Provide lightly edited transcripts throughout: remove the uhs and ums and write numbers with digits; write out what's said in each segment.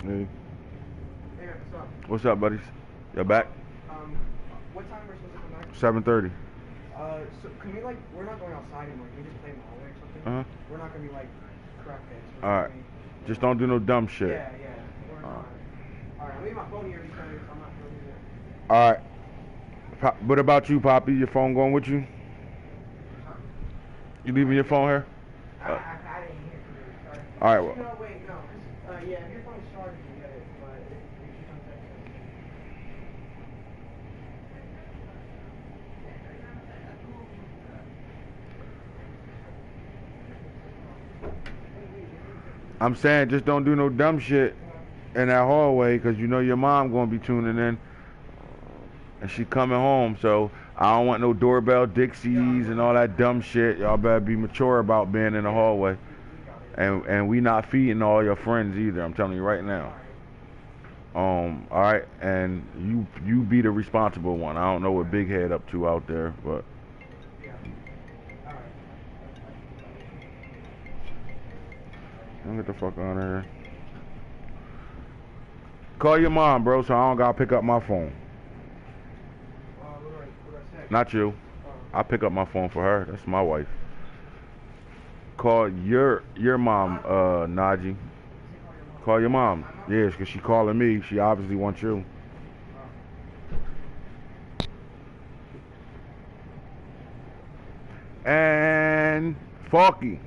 Hey. Hey, what's up? What's up, buddies? You back? What time we're supposed to come back? 7:30. So can we we're not going outside anymore. Can we just play in the hallway or something? Uh-huh. We're not gonna be crackheads. All right. Just don't do no dumb shit. Yeah. We're not. All right. I'm leaving my phone here because I'm not really using it. All right. What about you, Poppy? Your phone going with you? Huh? You leaving your phone here? I didn't hear you. All right. Well. No, wait, no. Yeah, if your phone's charged, you get it. But if you don't text I'm saying just don't do no dumb shit in that hallway because you know your mom gonna be tuning in and she coming home. So I don't want no doorbell Dixies and all that dumb shit. Y'all better be mature about being in the hallway. And we not feeding all your friends either. I'm telling you right now. All right, and you be the responsible one. I don't know what Big Head up to out there, but. Get the fuck out of here. Call your mom, bro, so I don't gotta pick up my phone. what do I say? Not you. I pick up my phone for her. That's my wife. Call your mom, Najee. Call your mom. Yes, because she calling me. She obviously wants you. And Falky.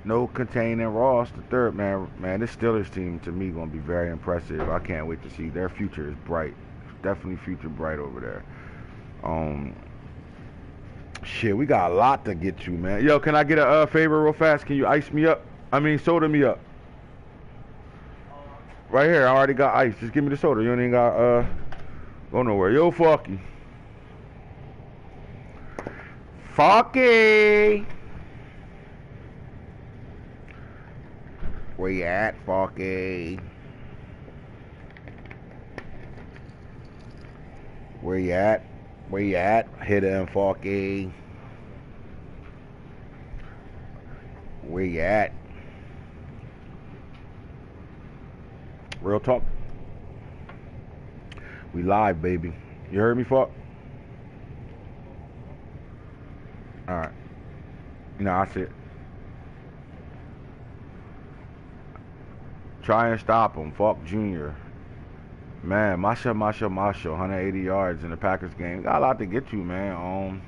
No containing Ross the third, man. Man, this Steelers team to me gonna be very impressive. I can't wait to see. Their future is bright. Definitely future bright over there. Shit, we got a lot to get to, man. Yo, can I get a favor real fast? Can you ice me up? Soda me up. Right here, I already got ice. Just give me the soda. You ain't even got go nowhere. Yo, Falky. Falky. Where you at, Falky? Where you at? Where you at? Hit him, Falky. Where you at? Real talk. We live, baby. You heard me, Falk? Alright. No, I said. Try and stop him, Falk Jr. Man, Masha, 180 yards in the Packers game. Got a lot to get to, man.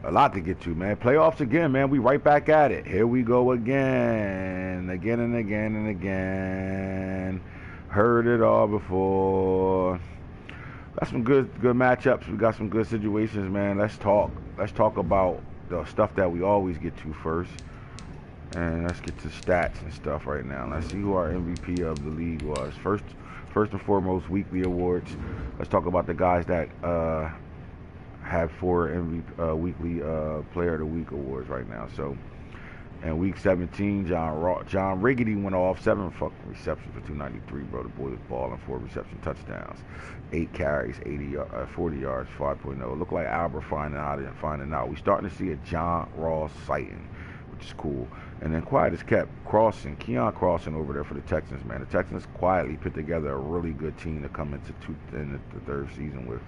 A lot to get to, man. Playoffs again, man. We right back at it. Here we go again. Again and again and again. Heard it all before. Got some good matchups. We got some good situations, man. Let's talk. Let's talk about the stuff that we always get to first. And let's get to stats and stuff right now. Let's see who our MVP of the league was. First and foremost, weekly awards. Let's talk about the guys that have 4 weekly Player of the Week awards right now. So, in week 17, John Riggedy went off 7 fucking receptions for 293, bro. The boy was balling, 4 reception touchdowns, 8 carries, 40 yards, 5.0. Looked like Albert finding out. We starting to see a John Ross sighting, which is cool. And then quiet is kept. Keon Crossing over there for the Texans, man. The Texans quietly put together a really good team to come into the third season with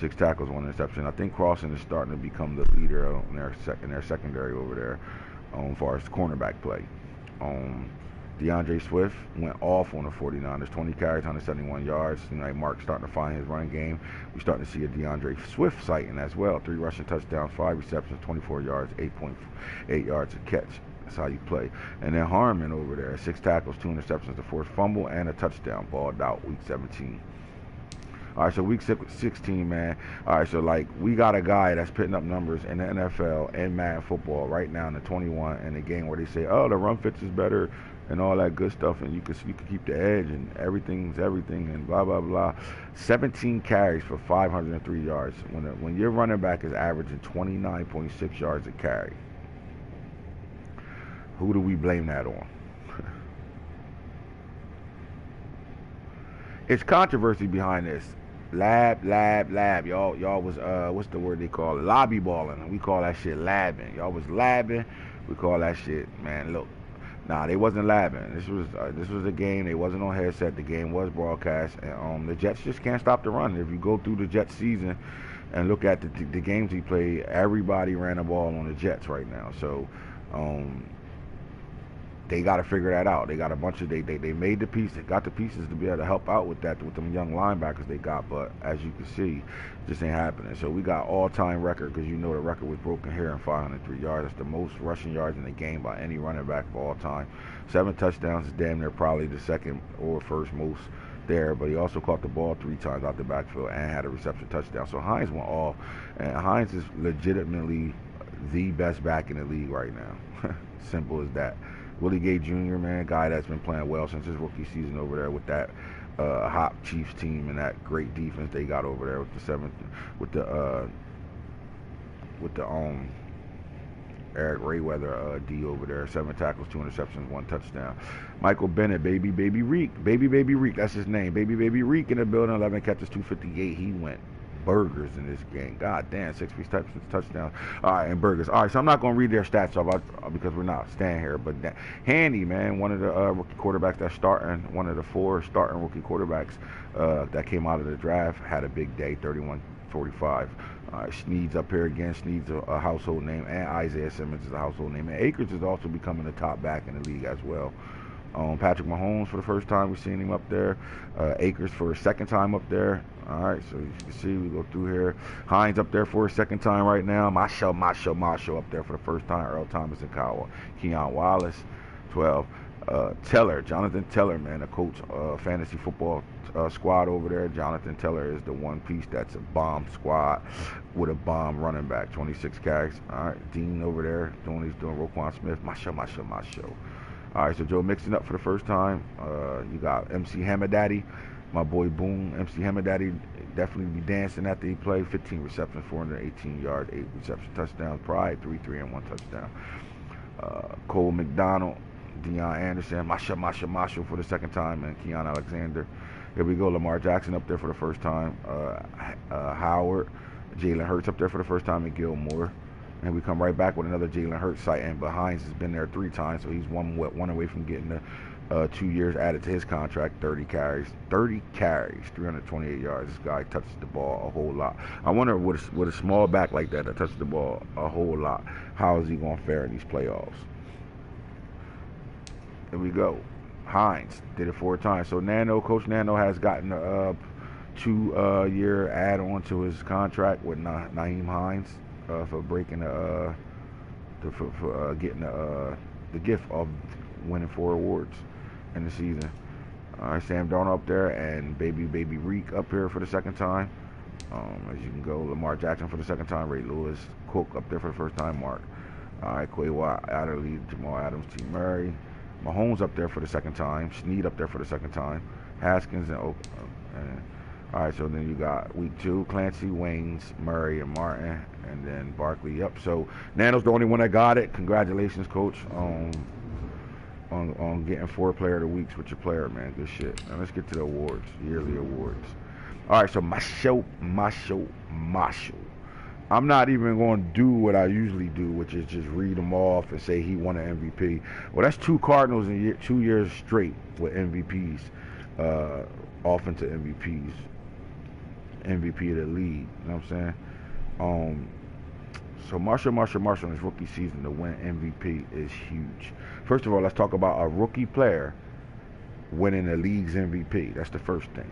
6 tackles, 1 interception. I think Crossing is starting to become the leader in their secondary over there as far as cornerback play. DeAndre Swift went off on the 49ers, 20 carries, 171 yards. Mark's starting to find his run game. We're starting to see a DeAndre Swift sighting as well. 3 rushing touchdowns, 5 receptions, 24 yards, 8.8 yards a catch. That's how you play. And then Harmon over there, 6 tackles, 2 interceptions, a forced fumble, and a touchdown. Balled out week 17. All right, so week 16, man. All right, so we got a guy that's putting up numbers in the NFL and Madden football right now in the 21 in the game where they say, oh, the run fits is better and all that good stuff, and you can keep the edge and everything's everything and blah blah blah. 17 carries for 503 yards. When your running back is averaging 29.6 yards a carry, who do we blame that on? It's controversy behind this. Lab. Y'all was what's the word they call it? Lobby balling. We call that shit labbing. Y'all was labbing. We call that shit, man. Look, nah, they wasn't labbing. This was a game. They wasn't on headset. The game was broadcast, and the Jets just can't stop the run. If you go through the Jets season and look at the games he played, everybody ran the ball on the Jets right now. So. They got to figure that out. They got a bunch of they made the piece. They got the pieces to be able to help out with that with them young linebackers they got. But as you can see, just ain't happening. So we got all-time record because you know the record was broken here in 503 yards. That's the most rushing yards in the game by any running back of all time. 7 touchdowns is damn near probably the second or first most there. But he also caught the ball 3 times out the backfield and had a reception touchdown. So Hines went off, and Hines is legitimately the best back in the league right now. Simple as that. Willie Gay Jr., man, guy that's been playing well since his rookie season over there with that hot Chiefs team and that great defense they got over there with the Eric Rayweather D over there. 7 tackles, 2 interceptions, 1 touchdown. Michael Bennett, Baby Reek, that's his name. Baby Reek in the building, 11 catches, 258. He went burgers in this game. God damn, 6 receptions, touchdowns. All right, and burgers. All right, so I'm not going to read their stats off because we're not staying here. But Handy, man, one of the rookie quarterbacks that's starting, one of the 4 starting rookie quarterbacks that came out of the draft, had a big day, 31-45. Sneed's up here again. Sneed's a household name, and Isaiah Simmons is a household name. And Akers is also becoming a top back in the league as well. Patrick Mahomes for the first time, we've seen him up there. Akers for a second time up there. All right, so you can see we go through here. Hines up there for a second time right now. Masho up there for the first time. Earl Thomas and Keon Wallace, 12. Jonathan Teller, man, the coach fantasy football squad over there. Jonathan Teller is the one piece that's a bomb squad with a bomb running back. 26 carries. All right, Dean over there doing Roquan Smith. Masho. All right, so Joe Mixon up for the first time. You got MC Hamadaddy, my boy Boone. MC Hamadaddy definitely be dancing after he played. 15 receptions, 418 yards, 8 reception touchdowns. Pride, 3 and 1 touchdown. Cole McDonald, Deion Anderson, Masha for the second time, and Keon Alexander. Here we go, Lamar Jackson up there for the first time. Howard, Jalen Hurts up there for the first time, and Gilmore. And we come right back with another Jalen Hurts site, and Hines has been there 3 times, so he's one away from getting the 2 years added to his contract. 30 carries, 328 yards. This guy touches the ball a whole lot. I wonder with a small back like that touches the ball a whole lot, how is he going to fare in these playoffs? Here we go. Hines did it 4 times. So Coach Nano has gotten a 2-year add-on to his contract with Nyheim Hines. For breaking getting the gift of winning 4 awards in the season. All right, Sam Darnold up there, and Baby Reek up here for the second time. As you can go, Lamar Jackson for the second time. Ray Lewis, Cook up there for the first time. Mark. All right, Quay Watt, Adderley, Jamal Adams, T. Murray. Mahomes up there for the second time. Snead up there for the second time. Haskins and Oak. All right, so then you got week 2, Clancy, Waynes, Murray, and Martin, and then Barkley. Yep. So Nano's the only one that got it. Congratulations, Coach, on getting 4 Player of the Weeks with your player, man. Good shit. Now let's get to the awards, yearly awards. All right, so Masho. I'm not even going to do what I usually do, which is just read them off and say he won an MVP. Well, that's 2 Cardinals in 2 years straight with MVPs, offensive MVPs. MVP of the league, you know what I'm saying? So Marshall in his rookie season to win MVP is huge. First of all, let's talk about a rookie player winning the league's MVP. That's the first thing,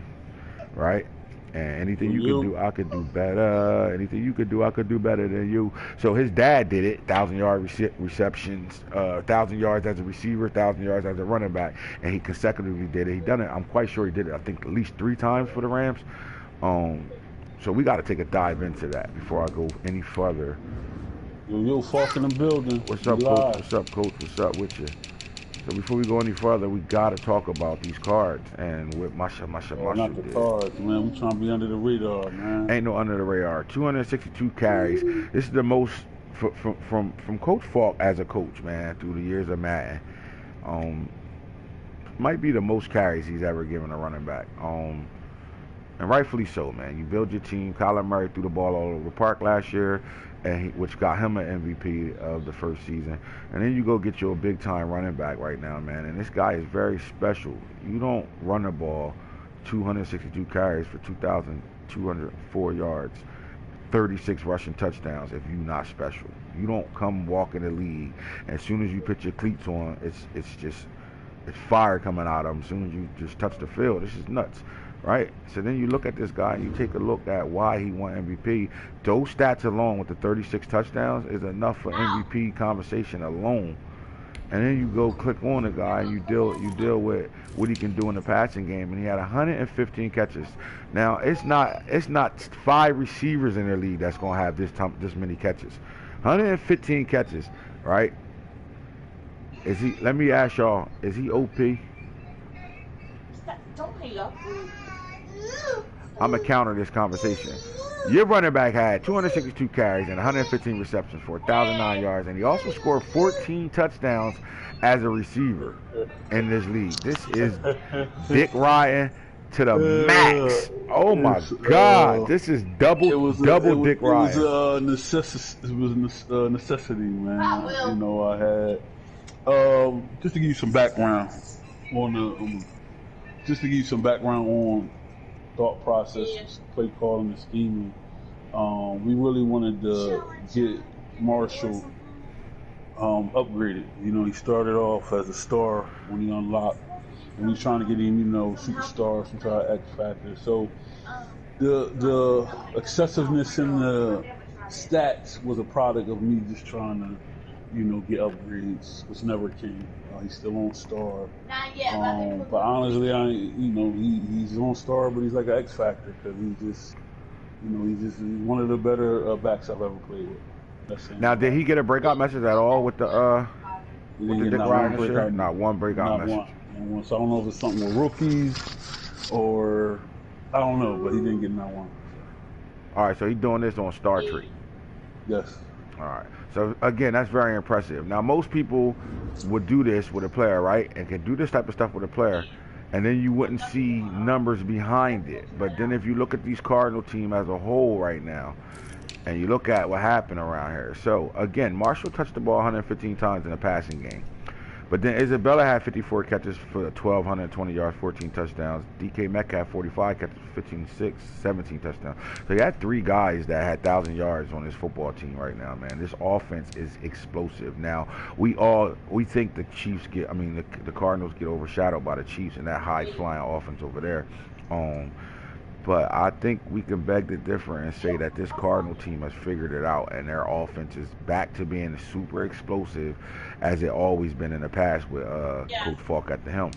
right? And anything you could do, I could do better. Anything you could do, I could do better than you. So his dad did it, 1,000-yard receptions, 1,000 yards as a receiver, 1,000 yards as a running back, and he consecutively did it. He done it. I'm quite sure he did it. I think at least 3 times for the Rams. So we got to take a dive into that before I go any further. Yo, Falk in the building. What's up, Coach? What's up, Coach? What's up with you? So before we go any further, we got to talk about these cards and what Masha not the did. cards, man. We trying to be under the radar, man. Ain't no under the radar. 262 carries. This is the most from Coach Falk as a coach, man, through the years of Madden. Might be the most carries he's ever given a running back. And rightfully so, man. You build your team. Kyler Murray threw the ball all over the park last year, which got him an MVP of the first season. And then you go get your big-time running back right now, man. And this guy is very special. You don't run the ball 262 carries for 2,204 yards, 36 rushing touchdowns if you're not special. You don't come walk in the league, and as soon as you put your cleats on, it's fire coming out of them as soon as you just touch the field. This is nuts, right? So then you look at this guy and you take a look at why he won MVP. Those stats alone with the 36 touchdowns is enough for MVP conversation alone. And then you go click on the guy and you deal with what he can do in the passing game, and he had 115 catches. Now it's not 5 receivers in the league that's gonna have this many catches. 115 catches, right? Is he? Let me ask y'all: is he OP? Don't hang up. I'm gonna counter this conversation. Your running back had 262 carries and 115 receptions for 1,009 yards, and he also scored 14 touchdowns as a receiver in this league. This is Dick Ryan to the max. Oh my God, this is double Dick Ryan. It was a necessity, man. You know, I had just to give you some background on thought process, play calling, and scheming. We really wanted to get Marshall upgraded. You know, he started off as a star when he unlocked, and we was trying to get him, you know, superstar, some kind of X factor. So the excessiveness in the stats was a product of me just trying to, you know, get upgrades, which never came. He's still on star. But honestly, he's on star, but he's like an X factor because he's one of the better backs I've ever played with. That's it. Now, did he get a breakout message at all with the Dick Ryan shit? Not one breakout message. Not one. So I don't know if it's something with rookies or I don't know, but he didn't get not one. All right, so he's doing this on Star Trek. Yes. All right. So again, that's very impressive. Now, most people would do this with a player, right? And can do this type of stuff with a player, and then you wouldn't see numbers behind it. But then if you look at these Cardinal team as a whole right now, and you look at what happened around here. So again, Marshall touched the ball 115 times in the passing game. But then Isabella had 54 catches for 1,220 yards, 14 touchdowns. DK Metcalf 45 catches, 15-6, 17 touchdowns. So you had 3 guys that had 1,000 yards on this football team right now, man. This offense is explosive. Now, we think the the Cardinals get overshadowed by the Chiefs and that high-flying offense over there. But I think we can beg to differ and say that this Cardinal team has figured it out, and their offense is back to being super explosive as it always been in the past with Coach Falk at the helm.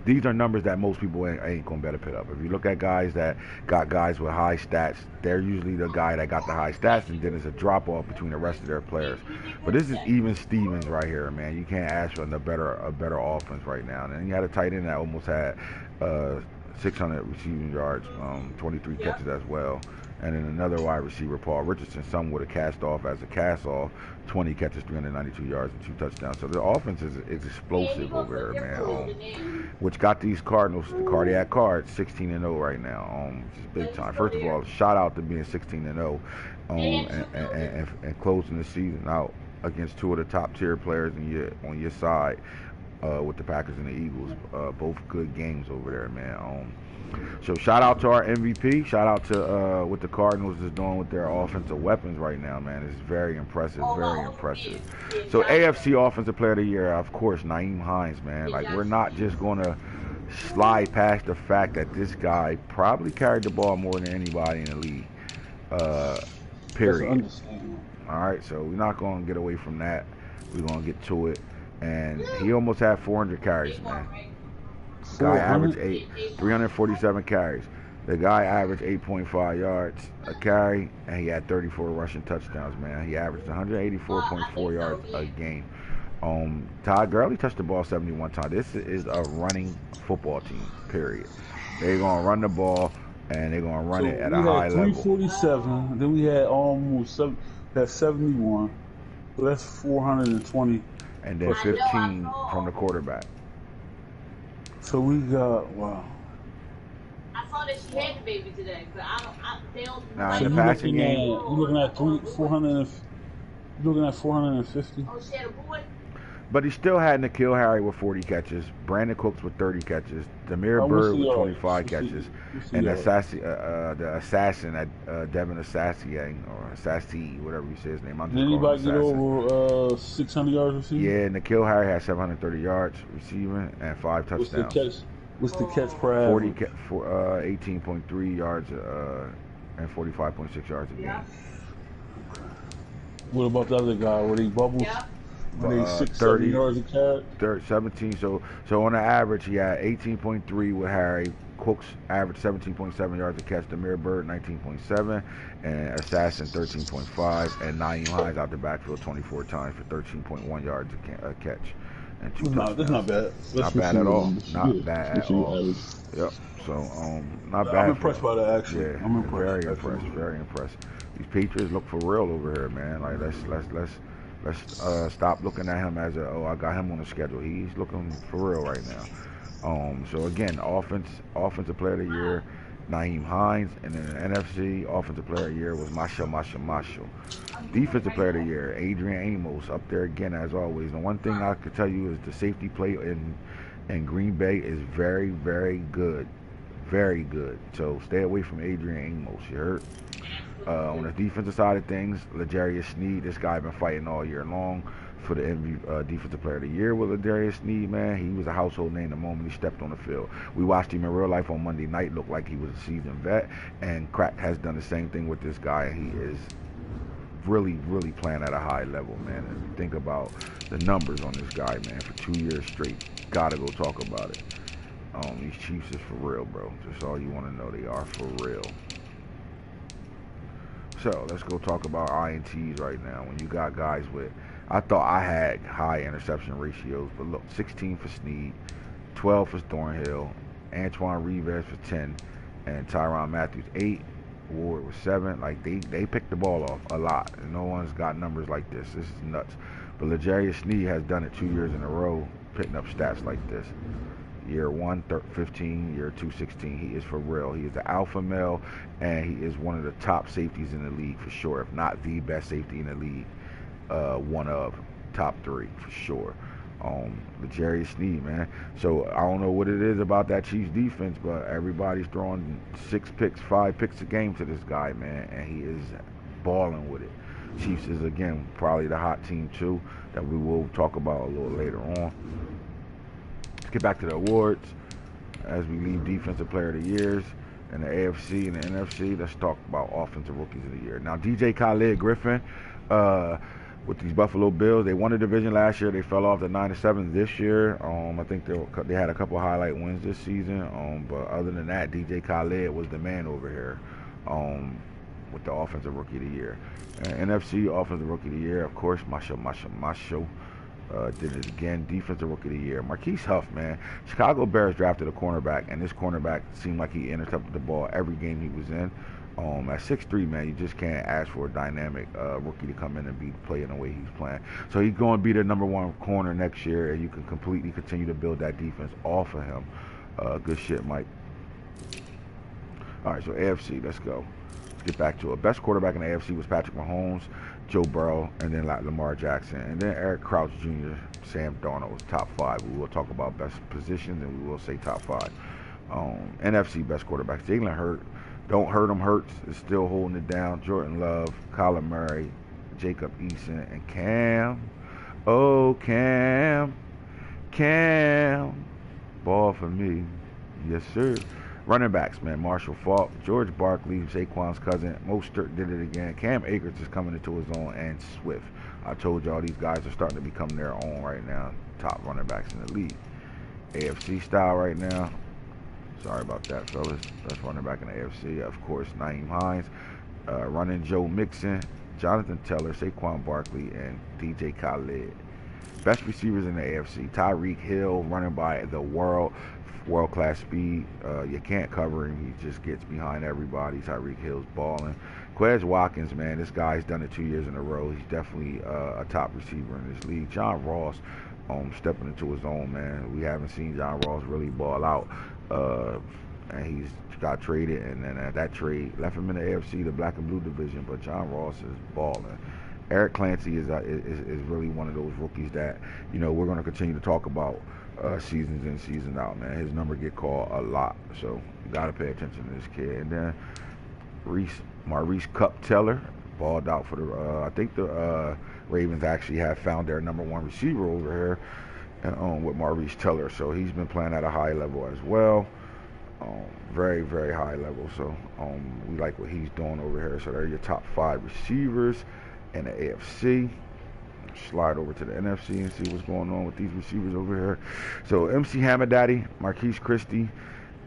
These are numbers that most people ain't going to better put up. If you look at guys that got guys with high stats, they're usually the guy that got the high stats, and then there's a drop-off between the rest of their players. But this is even Stevens right here, man. You can't ask for a better offense right now. And then you had a tight end that almost had 600 receiving yards, 23 catches as well. And then another wide receiver, Paul Richardson, some would have cast off as a cast-off, 20 catches, 392 yards, and 2 touchdowns. So the offense is explosive over there, man, which got these Cardinals, the cardiac cards, 16-0 right now, which is big time. First of all, shout out to being 16-0 and closing the season out against 2 of the top-tier players on your side. With the Packers and the Eagles, both good games over there, man. So shout out to our MVP. Shout out to what the Cardinals is doing with their offensive weapons right now, man. It's very impressive, very impressive. So AFC Offensive Player of the Year, of course, Nyheim Hines, man. Like, we're not just going to slide past the fact that this guy probably carried the ball more than anybody in the league, period. All right, so we're not going to get away from that. We're going to get to it. And he almost had 400 carries, man. The guy averaged 347 carries. The guy averaged 8.5 yards a carry, and he had 34 rushing touchdowns, man. He averaged 184.4 yards a game. Todd Gurley touched the ball 71 times. This is a running football team, period. They're going to run the ball, and they're going to run it at a high level. 347, then we had almost 71. So that's 420. And then 15 from the quarterback. So we got, wow. that she had the baby today, but they don't. Nah, So in the you passing looking at game, you looking at 400. You looking at 450. Oh, she had a boy. but he still had N'Keal Harry with 40 catches, Brandon Cooks with 30 catches, Demir What's Bird the with yards? 25 catches, What's the and yards? the assassin at Devin Assassiang or Assassi, whatever you say his name. I'm Did just calling him anybody get Assassin. over 600 yards receiving? Yeah, N'Keal Harry had 730 yards receiving and 5 What's the touchdowns. catch? What's the catch per 40 average? for 18.3 yards and 45.6 yards a game. Yeah. What about the other guy? Were they bubbles? Yeah. Were they 6, 30 7 yards a carry? 17. So on the average, he had 18.3 with Harry. Cooks averaged 17.7 yards a catch. Demir Bird 19.7, and Assassin 13.5, and Naeem Hines out the backfield 24 times for 13.1 yards a catch and 2 touchdowns. That's not bad. Not bad at all. Not bad at all. Average. Yep. So not bad. I'm impressed by that actually. Yeah, I'm impressed. very impressed. Very impressed. These Patriots look for real over here, man. Like let's stop looking at him as I got him on the schedule. He's looking for real right now. So again, offensive player of the year, Naeem Hines, and then the NFC offensive player of the year was Marshall. Defensive player of the year, Adrian Amos, up there again as always. And one thing I could tell you is the safety play in Green Bay is very, very good. Very good. So stay away from Adrian Amos, you heard? On the defensive side of things, L'Jarius Sneed, this guy been fighting all year long for the defensive player of the year with L'Jarius Sneed, man. He was a household name the moment he stepped on the field. We watched him in real life on Monday night, looked like he was a seasoned vet, and Crack has done the same thing with this guy, and he is really, really playing at a high level, man. And you think about the numbers on this guy, man, for 2 years straight. Gotta go talk about it. These Chiefs is for real, bro. Just all you want to know, they are for real. So let's go talk about INTs right now. When you got guys with, I thought I had high interception ratios, but look, 16 for Snead, 12 for Thornhill, Antoine Rivas for 10, and Tyrann Matthews 8. Ward was 7. Like they picked the ball off a lot. And no one's got numbers like this. This is nuts. But L'Jarius Sneed has done it 2 years in a row, picking up stats like this. Year 1, 15, year 2, 16. He is for real. He is the alpha male, and he is one of the top safeties in the league for sure, if not the best safety in the league. One of top 3 for sure. L'Jarius Sneed, man. So I don't know what it is about that Chiefs defense, but everybody's throwing 6 picks, 5 picks a game to this guy, man, and he is balling with it. Chiefs is again probably the hot team too, that we will talk about a little later on. Let's get back to the awards as we leave defensive player of the years and the AFC and the NFC. Let's talk about offensive rookies of the year. Now DJ Khaled Griffin, with these Buffalo Bills, they won the division last year. They fell off to 9-7 this year. I think they had a couple highlight wins this season. But other than that, DJ Khaled was the man over here with the offensive rookie of the year. And NFC offensive rookie of the year, of course, Masho. Did it again. Defensive rookie of the year, Marquise Huff, man. Chicago Bears drafted a cornerback, and this cornerback seemed like he intercepted the ball every game he was in. At 6'3", man, you just can't ask for a dynamic rookie to come in and be playing the way he's playing. So he's going to be the #1 corner next year, and you can completely continue to build that defense off of him. Good shit, Mike. All right, so AFC, let's go. Let's get back to it. Best quarterback in the AFC was Patrick Mahomes, Joe Burrow, and then Lamar Jackson. And then Eric Crouch Jr., Sam Darnold was top 5. We will talk about best positions, and we will say top 5. NFC best quarterbacks. Jalen Hurts. Don't hurt him, Hurts is still holding it down. Jordan Love, Kyler Murray, Jacob Eason, and Cam. Oh, Cam. Ball for me. Yes, sir. Running backs, man. Marshall Faulk, George Barkley, Saquon's cousin. Mostert did it again. Cam Akers is coming into his own, and Swift. I told y'all these guys are starting to become their own right now. Top running backs in the league. AFC style right now. Sorry about that, fellas. That's running back in the AFC. Of course, Naeem Hines, running Joe Mixon, Jonathan Taylor, Saquon Barkley, and DJ Khaled. Best receivers in the AFC. Tyreek Hill, running by the world-class speed. You can't cover him. He just gets behind everybody. Tyreek Hill's balling. Quez Watkins, man, this guy's done it 2 years in a row. He's definitely a top receiver in this league. John Ross, stepping into his own, man. We haven't seen John Ross really ball out and he's got traded, and then that trade left him in the AFC, the black and blue division. But John Ross is balling. Eric Clancy is really one of those rookies that we're going to continue to talk about seasons in, seasons out, man. His number get called a lot, so you got to pay attention to this kid. And then Maurice Cup-Teller balled out for the. I think the Ravens actually have found their number one receiver over here, with Maurice Teller. So he's been playing at a high level as well. Very, very high level. So we like what he's doing over here. So they're your top 5 receivers in the AFC. Slide over to the NFC and see what's going on with these receivers over here. So MC Hamadaddy, Marquise Christie,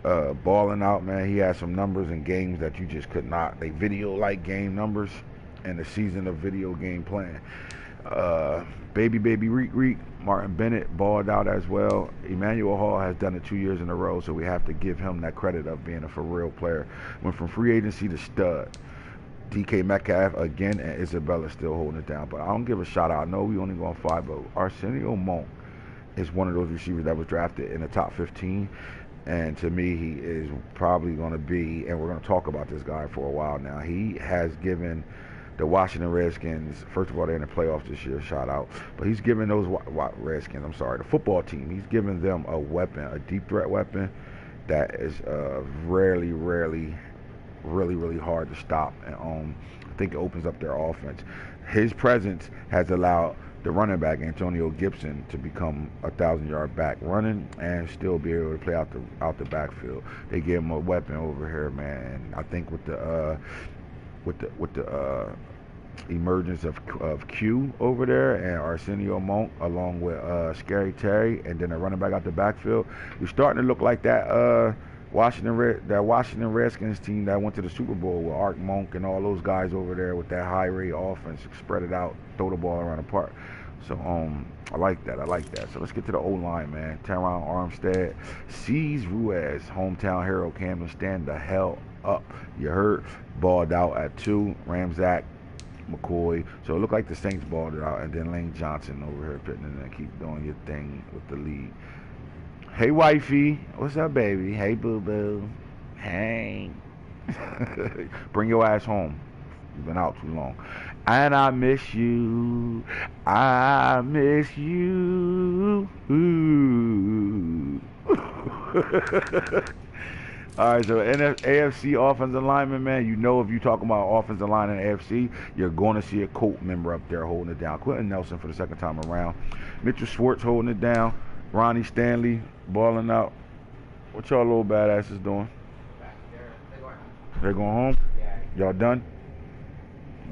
balling out, man. He had some numbers in games that you just could not. They video-like game numbers in the season of video game playing. Baby Reek, Martin Bennett balled out as well. Emmanuel Hall has done it 2 years in a row, so we have to give him that credit of being a for-real player. Went from free agency to stud. DK Metcalf again, and Isabella still holding it down. But I don't give a shout out. I know we only going 5, but Arsenio Monk is one of those receivers that was drafted in the top 15. And to me, he is probably going to be, and we're going to talk about this guy for a while now. He has given the Washington Redskins, first of all, they're in the playoffs this year, shout out. But he's given those Redskins, the football team, he's given them a weapon, a deep threat weapon that is really hard to stop. And I think it opens up their offense. His presence has allowed the running back Antonio Gibson to become a 1,000-yard back running and still be able to play out the backfield. They gave him a weapon over here, man. And I think with the emergence of Q over there and Arsenio Monk along with Scary Terry and then a running back out the backfield, we're starting to look like that Washington Redskins team that went to the Super Bowl with Art Monk and all those guys over there with that high rate offense, spread it out, throw the ball around the park. So I like that. So let's get to the O-line, man. Teron Armstead, C's Ruiz, hometown hero, Camden, stand the hell up. You heard, balled out at 2. Ramzak, McCoy. So it looked like the Saints balled it out, and then Lane Johnson over here pitching and keep doing your thing with the lead. Hey, wifey. What's up, baby? Hey, boo-boo. Hey. Bring your ass home. You've been out too long. And I miss you. I miss you. Ooh. All right, so AFC offensive lineman, man, if you're talking about offensive line in the AFC, you're going to see a Colt member up there holding it down. Quentin Nelson for the second time around. Mitchell Schwartz holding it down. Ronnie Stanley balling out. What y'all little badasses doing? They're going home? Y'all done?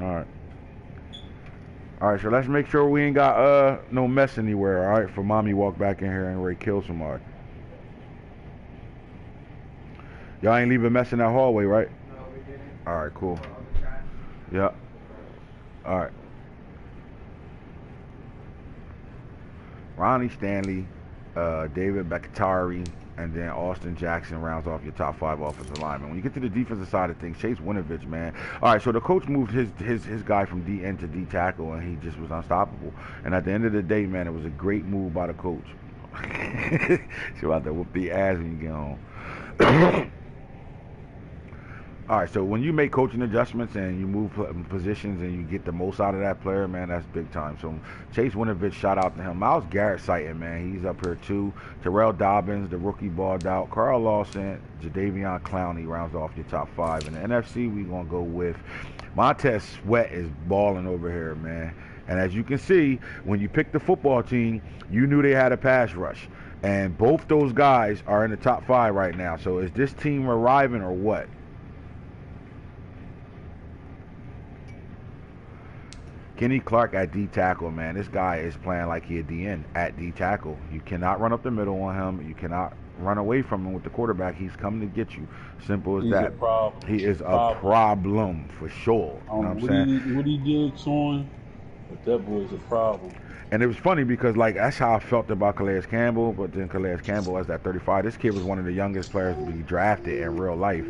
All right, so let's make sure we ain't got no mess anywhere, all right, for mommy walk back in here and Ray kill somebody. Y'all ain't leaving mess in that hallway, right? No, we didn't. All right, cool. Yeah. All right. Ronnie Stanley, David Bakatari, and then Austin Jackson rounds off your top 5 offensive linemen. When you get to the defensive side of things, Chase Winovich, man. All right, so the coach moved his guy from D end to D tackle, and he just was unstoppable. And at the end of the day, man, it was a great move by the coach. She's about to whoop the ass when you get home. All right, so when you make coaching adjustments and you move positions and you get the most out of that player, man, that's big time. So Chase Winovich, shout out to him. Myles Garrett sighting, man, he's up here too. Terrell Dobbins, the rookie, balled out. Carl Lawson, Jadeveon Clowney rounds off your top 5. In the NFC, we're going to go with Montez Sweat is balling over here, man. And as you can see, when you pick the football team, you knew they had a pass rush. And both those guys are in the top 5 right now. So is this team arriving or what? Kenny Clark at D tackle, man. This guy is playing like he at the end at D tackle. You cannot run up the middle on him. You cannot run away from him with the quarterback. He's coming to get you. Simple as that. He is a problem for sure. You know what I'm saying? What he did to him, but that boy's a problem. And it was funny because, like, that's how I felt about Calais Campbell, but then Calais Campbell as that 35. This kid was one of the youngest players to be drafted in real life,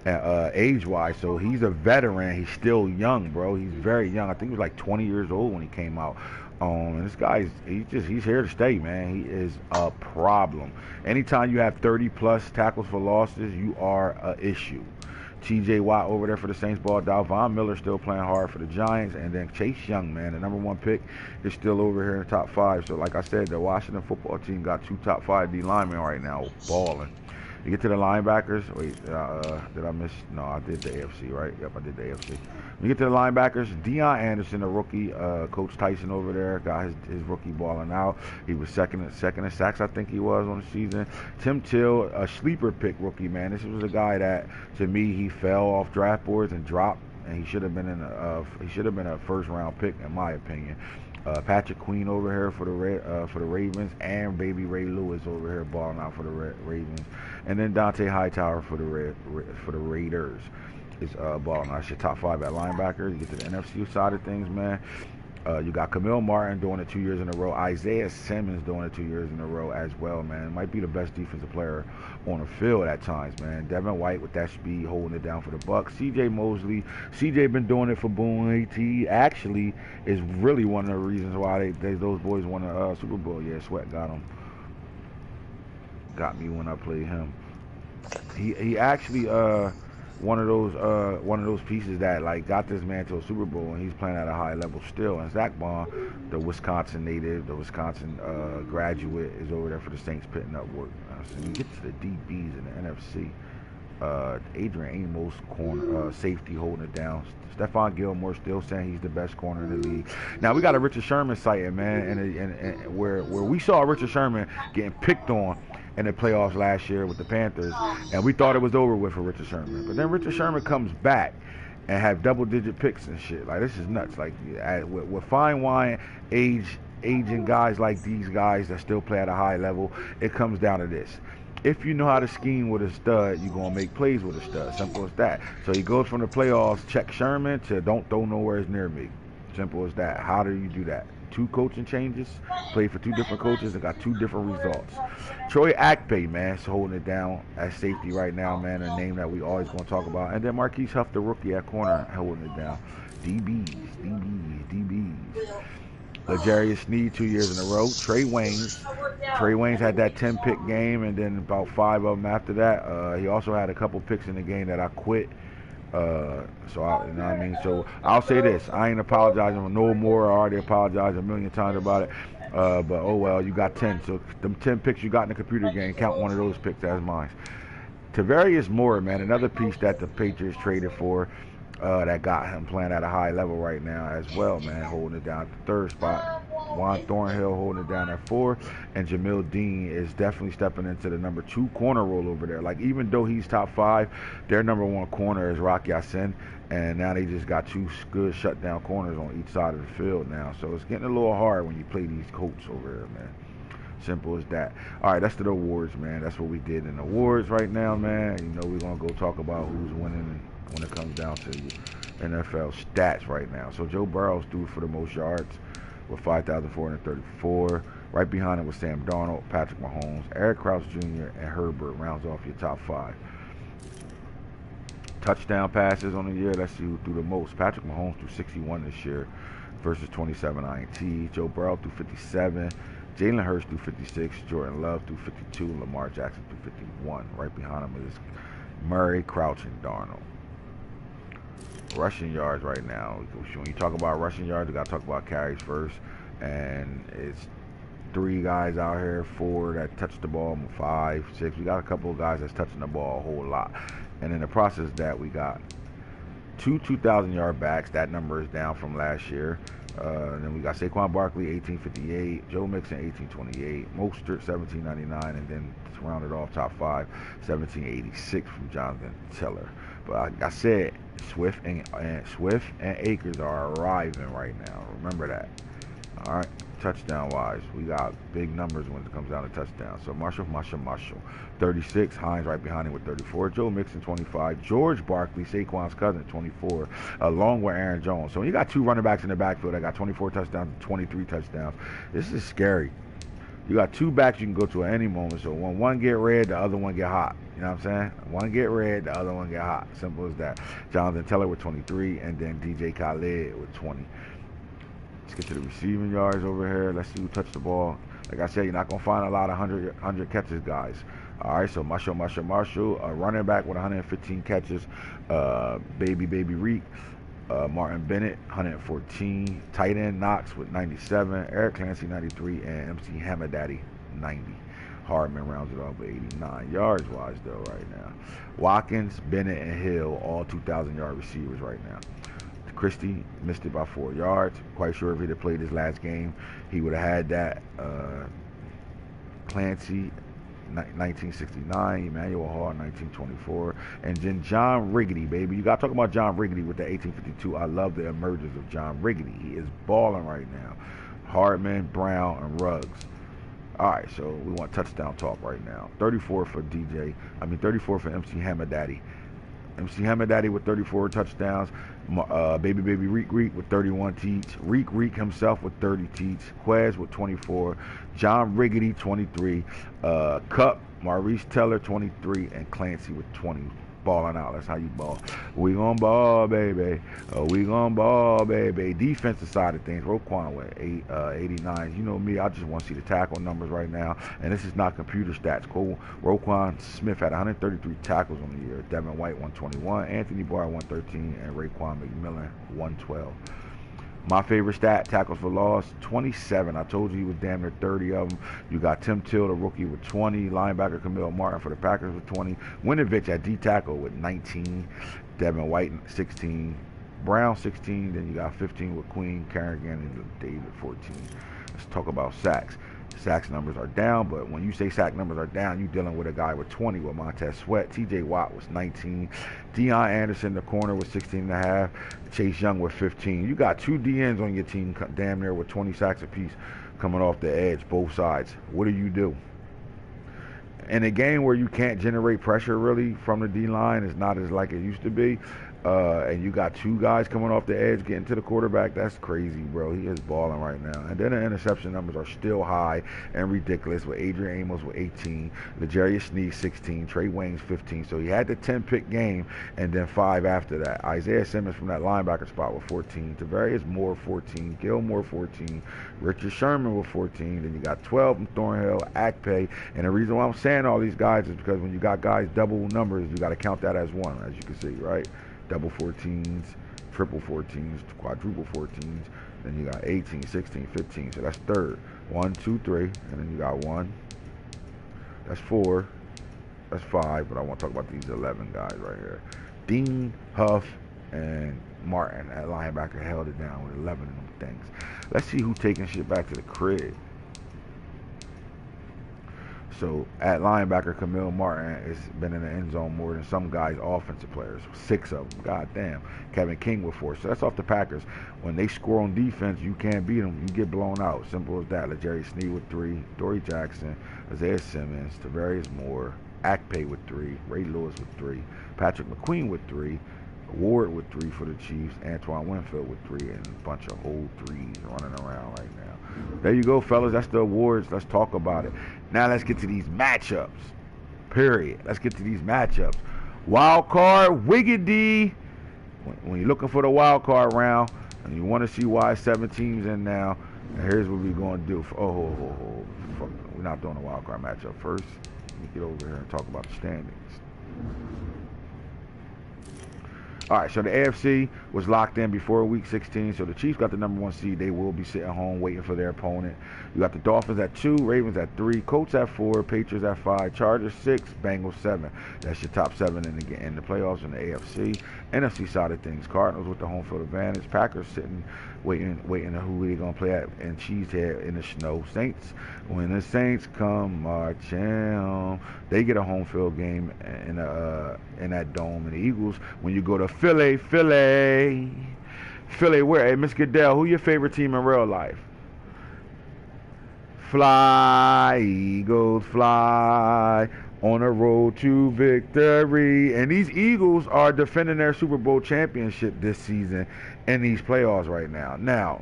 age-wise. So he's a veteran. He's still young, bro. He's very young. I think he was like 20 years old when he came out. And this guy's he's here to stay, man. He is a problem. Anytime you have 30 plus tackles for losses, you are a issue. TJ Watt over there for the Saints balled out. Von Miller still playing hard for the Giants. And then Chase Young, man, the #1 pick, is still over here in the top 5. So, like I said, the Washington football team got 2 top 5 D linemen right now balling. You get to the linebackers. Wait, did I miss? No, I did the AFC, right? Yep, I did the AFC. You get to the linebackers. Deion Anderson, the rookie. Coach Tyson over there got his rookie balling out. He was second in sacks, I think he was on the season. Tim Till, a sleeper pick rookie, man. This was a guy that, to me, he fell off draft boards and dropped, and he should have been a first round pick in my opinion. Patrick Queen over here for the Ravens, and baby Ray Lewis over here balling out for the Ravens, and then Dante Hightower for the Raiders is balling out. That's your top 5 at linebacker. You get to the NFC side of things, man. You got Camille Martin doing it 2 years in a row. Isaiah Simmons doing it 2 years in a row as well, man. Might be the best defensive player on the field at times, man. Devin White with that speed holding it down for the Bucs. CJ Mosley. CJ been doing it for Boone. He actually is really one of the reasons why those boys won the Super Bowl. Yeah, Sweat got him. Got me when I played him. He actually one of those pieces that like got this man to a Super Bowl, and he's playing at a high level still. And Zach Bond, the Wisconsin native, the Wisconsin graduate, is over there for the Saints picking up work. So you get to the DBs in the NFC. Adrian Amos, corner safety, holding it down. Stephon Gilmore still saying he's the best corner in the league. Now we got a Richard Sherman sighting, man, and where we saw Richard Sherman getting picked on in the playoffs last year with the Panthers, and we thought it was over with for Richard Sherman. But then Richard Sherman comes back and have double-digit picks and shit. Like, this is nuts. Like, with fine wine, aging guys like these guys that still play at a high level, it comes down to this. If you know how to scheme with a stud, you're going to make plays with a stud. Simple as that. So he goes from the playoffs, check Sherman, to don't throw nowhere near me. Simple as that. How do you do that? 2 coaching changes, played for 2 different coaches, and got 2 different results. Troy Akpe, man, is holding it down at safety right now, man, a name that we always going to talk about. And then Marquise Huff, the rookie at corner, holding it down. DBs. L'Jarius Sneed 2 years in a row. Trey Waynes had that 10-pick game, and then about 5 of them after that. He also had a couple picks in the game that I quit. You know what I mean? So I'll say this: I ain't apologizing for no more. I already apologized a million times about it. But oh well, you got 10. So them 10 picks you got in the computer game, count one of those picks as mine. Tavarius Moore, man, another piece that the Patriots traded for, that got him playing at a high level right now as well, man, holding it down at the 3rd spot. Juan Thornhill holding it down at 4, and Jamil Dean is definitely stepping into the number 2 corner role over there. Like, even though he's top 5, their number 1 corner is Rock Ya-Sin, and now they just got 2 good shutdown corners on each side of the field now. So it's getting a little hard when you play these Colts over there, man. Simple as that. All right, that's the awards, man. That's what we did in the awards right now, man. You know, we're going to go talk about who's winning when it comes down to NFL stats right now. So Joe Burrow's threw for the most yards with 5,434. Right behind him was Sam Darnold, Patrick Mahomes, Eric Krause Jr., and Herbert rounds off your top 5. Touchdown passes on the year, let's see who threw the most. Patrick Mahomes threw 61 this year versus 27 INT. Joe Burrow threw 57. Jalen Hurts threw 56. Jordan Love threw 52. Lamar Jackson threw 51. Right behind him is Murray, Crouch, and Darnold. Rushing yards right now. When you talk about rushing yards, you got to talk about carries first. And it's 3 guys out here, 4 that touch the ball, 5, 6. We got a couple of guys that's touching the ball a whole lot. And in the process of that, we got 2 2,000-yard backs. That number is down from last year. Then we got Saquon Barkley, 1858, Joe Mixon, 1828, Mostert, 1799, and then to round it off, top 5, 1786 from Jonathan Taylor. But like I said, Swift and Akers are arriving right now. Remember that. All right. Touchdown-wise, we got big numbers when it comes down to touchdowns. So Marshall, 36. Hines right behind him with 34. Joe Mixon, 25. George Barkley, Saquon's cousin, 24, along with Aaron Jones. So when you got 2 running backs in the backfield that got 24 touchdowns and 23 touchdowns, this is scary. You got 2 backs you can go to at any moment. So when one get red, the other one get hot. You know what I'm saying? One get red, the other one get hot. Simple as that. Jonathan Taylor with 23, and then DJ Khaled with 20. Let's get to the receiving yards over here. Let's see who touched the ball. Like I said, you're not going to find a lot of 100 catches guys. All right, so Marshall, running back with 115 catches. Baby Reek. Martin Bennett, 114. Tight end Knox with 97. Eric Clancy, 93. And MC Hamadaddy, 90. Hardman rounds it off with 89 yards wise though right now. Watkins, Bennett, and Hill, all 2,000-yard receivers right now. Christie missed it by 4 yards. Quite sure if he'd have played his last game, he would have had that. Clancy, 1969, Emmanuel Hall, 1924, and then John Riggedy, baby. You got to talk about John Riggedy with the 1852. I love the emergence of John Riggedy. He is balling right now. Hardman, Brown, and Ruggs. All right, so we want touchdown talk right now. 34 for MC Hamadaddy. MC Hamadaddy with 34 touchdowns. Baby Reek with 31 teats. Reek himself with 30 teats. Quez with 24. John Riggedy 23. Cup, Maurice Teller 23, and Clancy with 20. Balling out. That's how you ball. We gonna ball, baby. We gonna ball, baby. Defensive side of things. Roquan with 89. You know me. I just want to see the tackle numbers right now. And this is not computer stats. Cool. Roquan Smith had 133 tackles on the year. Devin White 121. Anthony Barr 113, and Raekwon McMillan 112. My favorite stat, tackles for loss, 27. I told you he was damn near 30 of them. You got Tim Till, the rookie, with 20. Linebacker Camille Martin for the Packers with 20. Winovich at D-tackle with 19. Devin White, 16. Brown, 16. Then you got 15 with Queen, Carrigan, and David, 14. Let's talk about sacks. Sacks numbers are down, but when you say sack numbers are down, you're dealing with a guy with 20 with Montez Sweat. TJ Watt was 19. Deion Anderson, the corner, was 16.5. Chase Young with 15. You got 2 DNs on your team damn near with 20 sacks apiece coming off the edge, both sides. What do? In a game where you can't generate pressure really from the D-line, it's not as like it used to be, and you got 2 guys coming off the edge getting to the quarterback, that's crazy, bro. He is balling right now. And then the interception numbers are still high and ridiculous with Adrian Amos with 18, L'Jarius Sneed 16, Trey Waynes 15. So he had the 10-pick game and then 5 after that. Isaiah Simmons from that linebacker spot with 14, Tavarius Moore 14, Gilmore 14, Richard Sherman with 14. Then you got 12 from Thornhill, Akpe. And the reason why I'm saying all these guys is because when you got guys double numbers, you got to count that as one, as you can see, right? Double 14s, triple 14s, quadruple 14s. Then you got 18, 16, 15. So that's third. 1, 2, 3. And then you got 1. That's 4. That's 5. But I want to talk about these 11 guys right here. Dean, Huff, and Martin at linebacker held it down with 11 of them things. Let's see who's taking shit back to the crib. So at linebacker, Camille Martin has been in the end zone more than some guys' offensive players. 6 of them. God damn. Kevin King with 4. So that's off the Packers. When they score on defense, you can't beat them. You get blown out. Simple as that. L'Jarius Sneed with 3. Dory Jackson, Isaiah Simmons, Tavarius Moore, Akpe with 3. Ray Lewis with 3. Patrick McQueen with 3. Ward with 3 for the Chiefs. Antoine Winfield with 3. And a bunch of old 3s running around right now. There you go, fellas. That's the awards. Let's talk about it. Now let's get to these matchups. Period. Let's get to these matchups. Wild card, Wiggity. When you're looking for the wild card round and you want to see why 7 teams in now, here's what we're going to do. Fuck. We're not doing a wild card matchup first. Let me get over here and talk about the standings. All right, so the AFC was locked in before week 16, so the Chiefs got the number 1 seed. They will be sitting home waiting for their opponent. You got the Dolphins at 2, Ravens at 3, Colts at 4, Patriots at 5, Chargers 6, Bengals 7. That's your top 7 in the playoffs in the AFC. NFC side of things, Cardinals with the home field advantage, Packers sitting waiting to who they're going to play at in Cheesehead in the snow. Saints, when the Saints come marching home, they get a home field game in that dome. And the Eagles, when you go to Philly, where? Hey, Miss Goodell, who your favorite team in real life? Fly, Eagles, fly on the road to victory. And these Eagles are defending their Super Bowl championship this season in these playoffs right now. Now,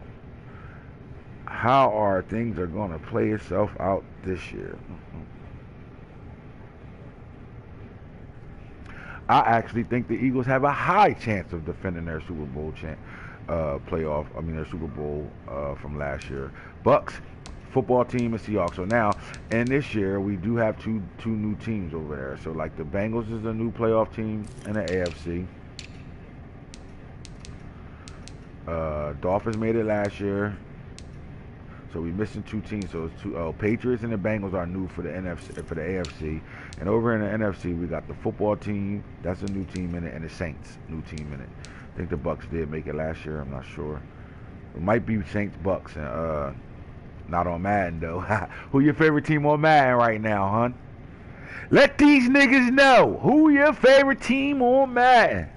how are things are going to play itself out this year? I actually think the Eagles have a high chance of defending their Super Bowl playoff. I mean, their Super Bowl from last year. Bucks football team and Seahawks. So now, and this year we do have two new teams over there. So like the Bengals is a new playoff team in the AFC. Dolphins made it last year. So we missing two teams. So it's two. Patriots and the Bengals are new for the NFC, for the AFC. And over in the NFC, we got the football team. That's a new team in it, and the Saints, new team in it. I think the Bucks did make it last year. I'm not sure. It might be Saints Bucks. Not on Madden though. Who your favorite team on Madden right now, hun? Let these niggas know who your favorite team on Madden.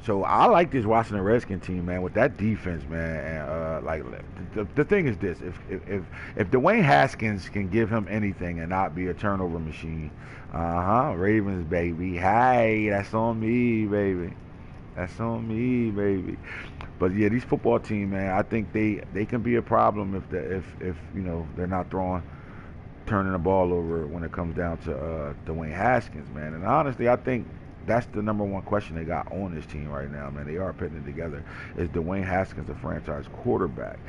So I like this Washington Redskins team, man, with that defense, man. And like the thing is this: if Dwayne Haskins can give him anything and not be a turnover machine, Ravens baby, hey, that's on me, baby. That's on me, baby. But yeah, these football team, man, I think they can be a problem if you know they're not turning the ball over when it comes down to Dwayne Haskins, man. And honestly, I think that's the number one question they got on this team right now, man. They are putting it together. Is Dwayne Haskins a franchise quarterback?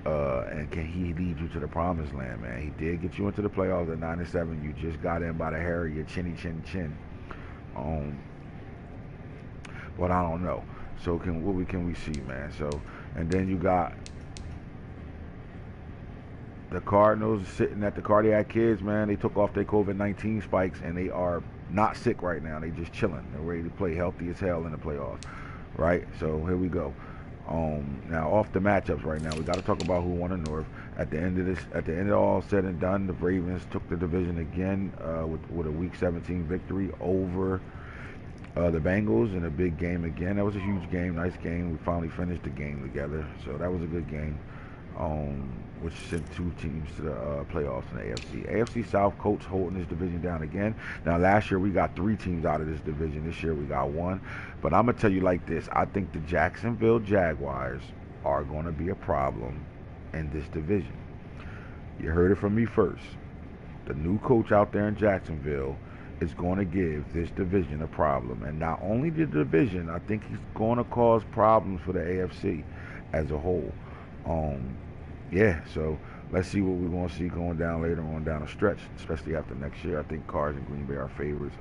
And can he lead you to the promised land, man? He did get you into the playoffs at 9-7. You just got in by the hair of your chinny chin. But I don't know. So what can we see, man? So, and then you got the Cardinals sitting at the cardiac kids, man. They took off their COVID-19 spikes and they are not sick right now. They just chilling. They're ready to play healthy as hell in the playoffs, right? So here we go. Now off the matchups right now, we got to talk about who won the North. At the end of all said and done, the Ravens took the division again with a Week 17 victory over the Bengals in a big game again. That was a huge game, nice game. We finally finished the game together, so that was a good game, which sent two teams to the playoffs in the AFC. AFC South, Colts holding this division down again. Now, last year we got 3 teams out of this division. This year we got 1. But I'm going to tell you like this. I think the Jacksonville Jaguars are going to be a problem in this division. You heard it from me first. The new coach out there in Jacksonville is going to give this division a problem. And not only the division, I think he's going to cause problems for the AFC as a whole. Yeah, so let's see what we're going to see going down later on down the stretch, especially after next year. I think Cards and Green Bay are favorites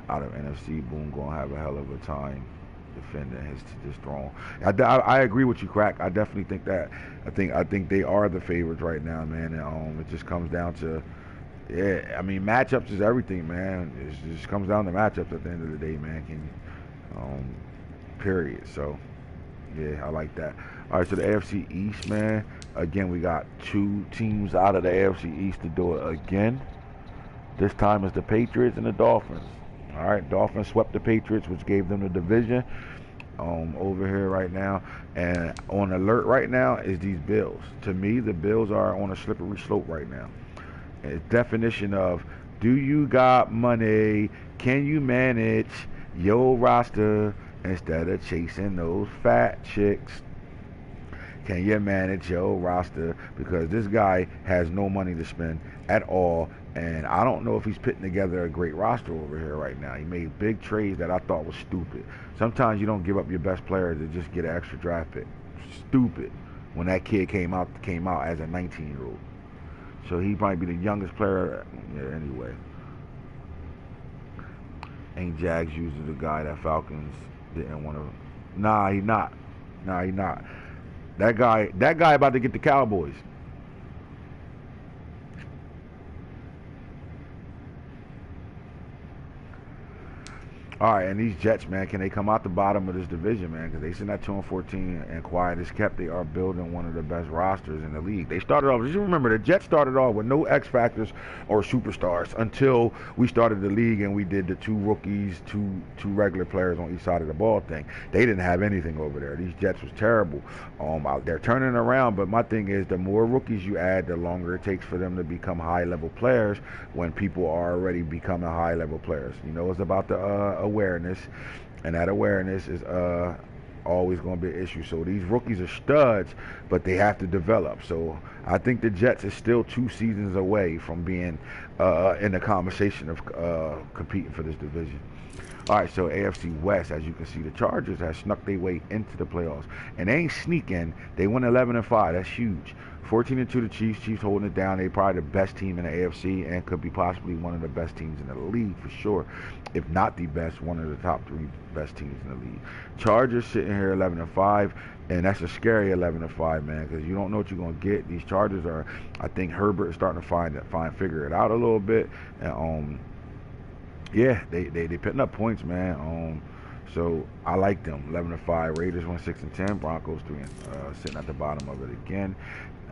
out of NFC. Boone going to have a hell of a time defending his throne. I agree with you, Crack. I definitely think that. I think they are the favorites right now, man. And it just comes down to, yeah, I mean, matchups is everything, man. It just comes down to matchups at the end of the day, man. Period. So, yeah, I like that. All right, so the AFC East, man. Again, we got 2 teams out of the AFC East to do it again. This time it's the Patriots and the Dolphins. All right, Dolphins swept the Patriots, which gave them the division over here right now. And on alert right now is these Bills. To me, the Bills are on a slippery slope right now. It's definition of, do you got money? Can you manage your roster instead of chasing those fat chicks? Can you manage your roster? Because this guy has no money to spend at all. And I don't know if he's putting together a great roster over here right now. He made big trades that I thought was stupid. Sometimes you don't give up your best player to just get an extra draft pick. Stupid. When that kid came out as a 19-year-old. So he might be the youngest player. Yeah, anyway. Ain't Jags using the guy that Falcons didn't want to. Nah, he not. That guy about to get the Cowboys. All right, and these Jets, man, can they come out the bottom of this division, man? Because they sitting at 2-14 and quiet as kept. They are building one of the best rosters in the league. They started off, just remember, the Jets started off with no X factors or superstars until we started the league and we did the 2 rookies, two regular players on each side of the ball thing. They didn't have anything over there. These Jets was terrible. They're turning around, but my thing is, the more rookies you add, the longer it takes for them to become high-level players when people are already becoming high-level players. You know, it's about the awareness, and that awareness is always going to be an issue. So these rookies are studs, but they have to develop. So I think the Jets is still 2 seasons away from being in the conversation of competing for this division. All right, so AFC West, as you can see, the Chargers have snuck their way into the playoffs, and they ain't sneaking. They went 11-5. That's huge. 14-2 the Chiefs. Chiefs holding it down. They probably the best team in the AFC and could be possibly one of the best teams in the league for sure, if not the best, one of the top 3 best teams in the league. Chargers sitting here 11-5, and that's a scary 11-5, man, because you don't know what you're gonna get. These Chargers are, I think Herbert is starting to figure it out a little bit, and yeah, they putting up points, man. So I like them. 11-5. Raiders went 6-10. Broncos 3 sitting at the bottom of it again.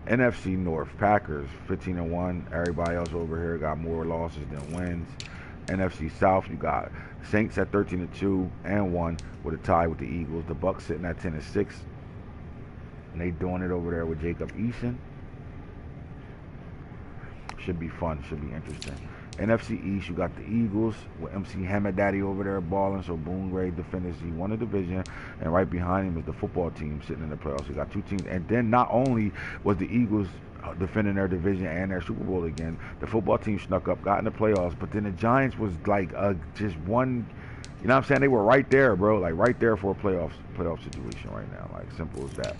NFC North, Packers 15-1. Everybody else over here got more losses than wins. NFC South, you got Saints at 13-2 and 1 with a tie with the Eagles. The Bucks sitting at 10-6, and they doing it over there with Jacob Eason. Should be fun. Should be interesting. NFC East, you got the Eagles with MC Hamadadi over there balling. So Boone Ray defenders, he won the division, and right behind him is the football team sitting in the playoffs. You got 2 teams, and then not only was the Eagles defending their division and their Super Bowl again, the football team snuck up, got in the playoffs, but then the Giants was like just one. You know what I'm saying? They were right there, bro, like right there for a playoff situation right now, like simple as that.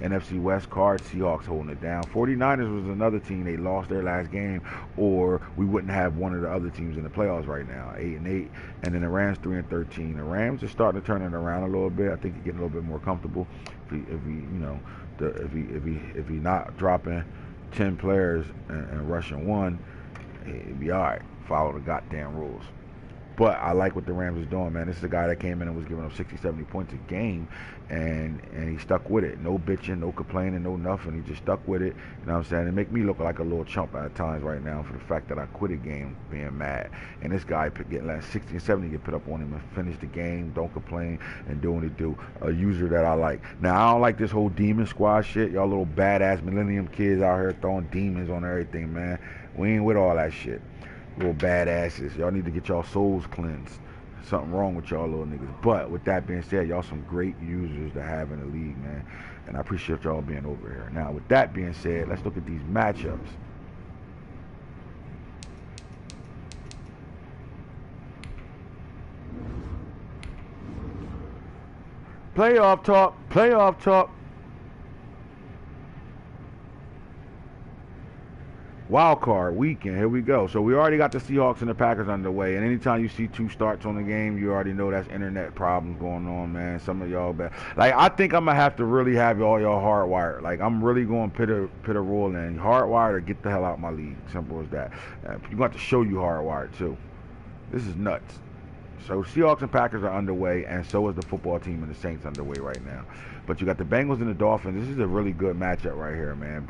NFC West, Cards, Seahawks holding it down. 49ers was another team. They lost their last game, or we wouldn't have one of the other teams in the playoffs right now, 8-8. And then the Rams 3-13. The Rams are starting to turn it around a little bit. I think he's getting a little bit more comfortable. If he not dropping 10 players and rushing 1, he'd be all right. Follow the goddamn rules. But I like what the Rams is doing, man. This is a guy that came in and was giving up 60, 70 points a game, and he stuck with it. No bitching, no complaining, no nothing. He just stuck with it. You know what I'm saying? It make me look like a little chump at times right now for the fact that I quit a game being mad. And this guy getting like 60 and 70 get put up on him and finish the game, don't complain, and do what he do. A user that I like. Now, I don't like this whole demon squad shit. Y'all little badass millennium kids out here throwing demons on everything, man. We ain't with all that shit. Little badasses. Y'all need to get y'all souls cleansed. Something wrong with y'all little niggas. But with that being said, y'all some great users to have in the league, man. And I appreciate y'all being over here. Now, with that being said, let's look at these matchups. Playoff talk. Playoff talk. Wild card weekend, here we go. So we already got the Seahawks and the Packers underway, and anytime you see 2 starts on the game, you already know that's internet problems going on, man. Some of y'all bad. Like, I think I'm gonna have to really have all y'all hardwired. Like, I'm really going to put a rule in. Hardwired or get the hell out of my league. Simple as that. You're going to have to show you hardwired too. This is nuts. So Seahawks and Packers are underway, and so is the football team and the Saints underway right now. But you got the Bengals and the Dolphins. This is a really good matchup right here, man.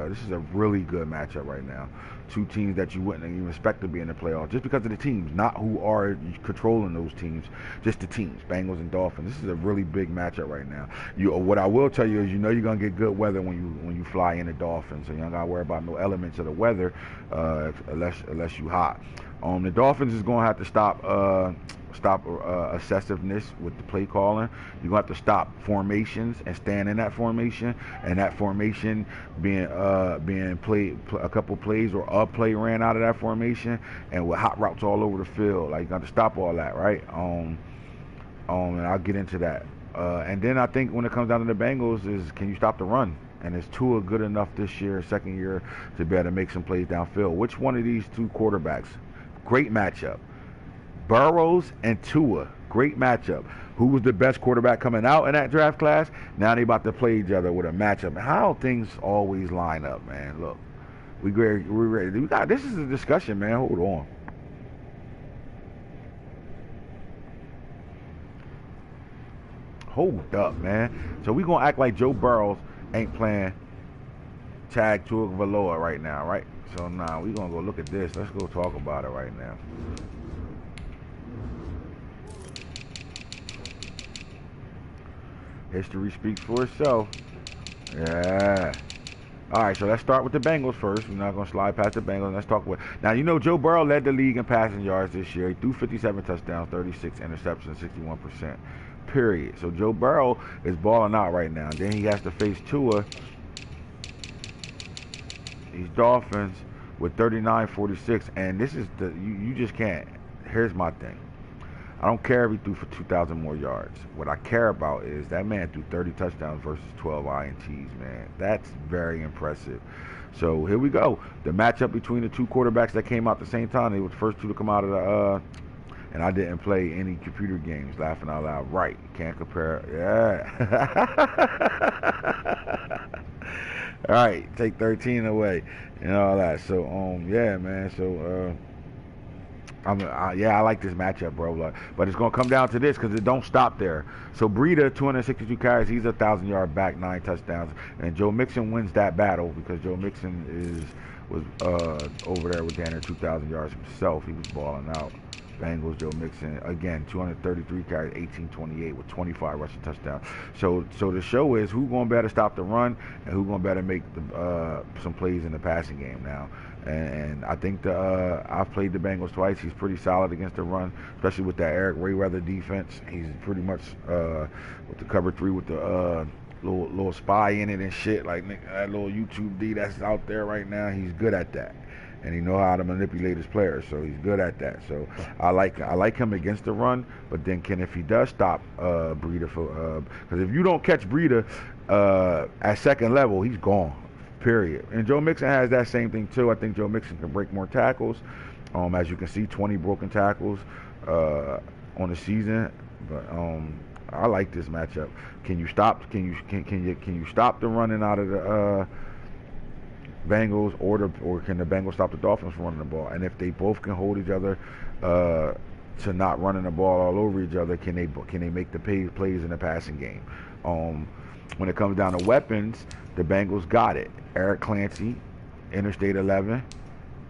This is a really good matchup right now. 2 teams that you wouldn't even expect to be in the playoffs, just because of the teams, not who are controlling those teams, just the teams, Bengals and Dolphins. This is a really big matchup right now. What I will tell you is, you're gonna get good weather when you fly in the Dolphins, so you don't gotta worry about no elements of the weather unless you hot. The Dolphins is gonna have to stop excessiveness with the play calling. You're gonna have to stop formations and stand in that formation, and that formation being played a couple plays or a play ran out of that formation, and with hot routes all over the field. Like, you got to stop all that, right? And I'll get into that. And then I think when it comes down to the Bengals is, can you stop the run? And is Tua good enough this year, second year, to be able to make some plays downfield? Which one of these 2 quarterbacks? Great matchup. Burrows and Tua, great matchup. Who was the best quarterback coming out in that draft class? Now they about to play each other with a matchup. How things always line up, man. Look, we're ready. This is a discussion, man. Hold on. Hold up, man. So we gonna act like Joe Burrows ain't playing tag Tua Valoa right now, right? So nah, we gonna go look at this. Let's go talk about it right now. History speaks for itself. Yeah. All right, so let's start with the Bengals first. We're not going to slide past the Bengals. Let's talk about. Now, Joe Burrow led the league in passing yards this year. He threw 57 touchdowns, 36 interceptions, 61%. period. So Joe Burrow is balling out right now. Then he has to face Tua. These Dolphins with 39-46, and this is you just can't. Here's my thing. I don't care if he threw for 2,000 more yards. What I care about is that man threw 30 touchdowns versus 12 INTs, man. That's very impressive. So here we go. The matchup between the two quarterbacks that came out at the same time. They were the first two to come out of the and I didn't play any computer games. Laughing out loud. Right. Can't compare. Yeah. All right. Take 13 away and all that. So yeah, man. So yeah, I like this matchup, bro. But it's gonna come down to this because it don't stop there. So Breida, 262 carries, he's 1,000-yard back, 9 touchdowns, and Joe Mixon wins that battle because Joe Mixon was over there with Danner, 2,000 yards himself. He was balling out. Bengals, Joe Mixon, again, 233 carries, 1828 with 25 rushing touchdowns. So the show is who's going to better stop the run and who's going to better make some plays in the passing game now. And I think I've played the Bengals twice. He's pretty solid against the run, especially with that Eric Rayweather defense. He's pretty much with the cover 3 with the little spy in it and shit, like that little YouTube D that's out there right now. He's good at that. And he know how to manipulate his players, so he's good at that. So I like him against the run, but then if he does stop Breida for because if you don't catch Breida at second level, he's gone. Period. And Joe Mixon has that same thing too. I think Joe Mixon can break more tackles. As you can see, 20 broken tackles on the season. But I like this matchup. Can you stop? Can you stop the running out of the Bengals, or can the Bengals stop the Dolphins from running the ball? And if they both can hold each other to not running the ball all over each other, can they make the plays in the passing game? When it comes down to weapons, the Bengals got it. Eric Clancy, Interstate 11.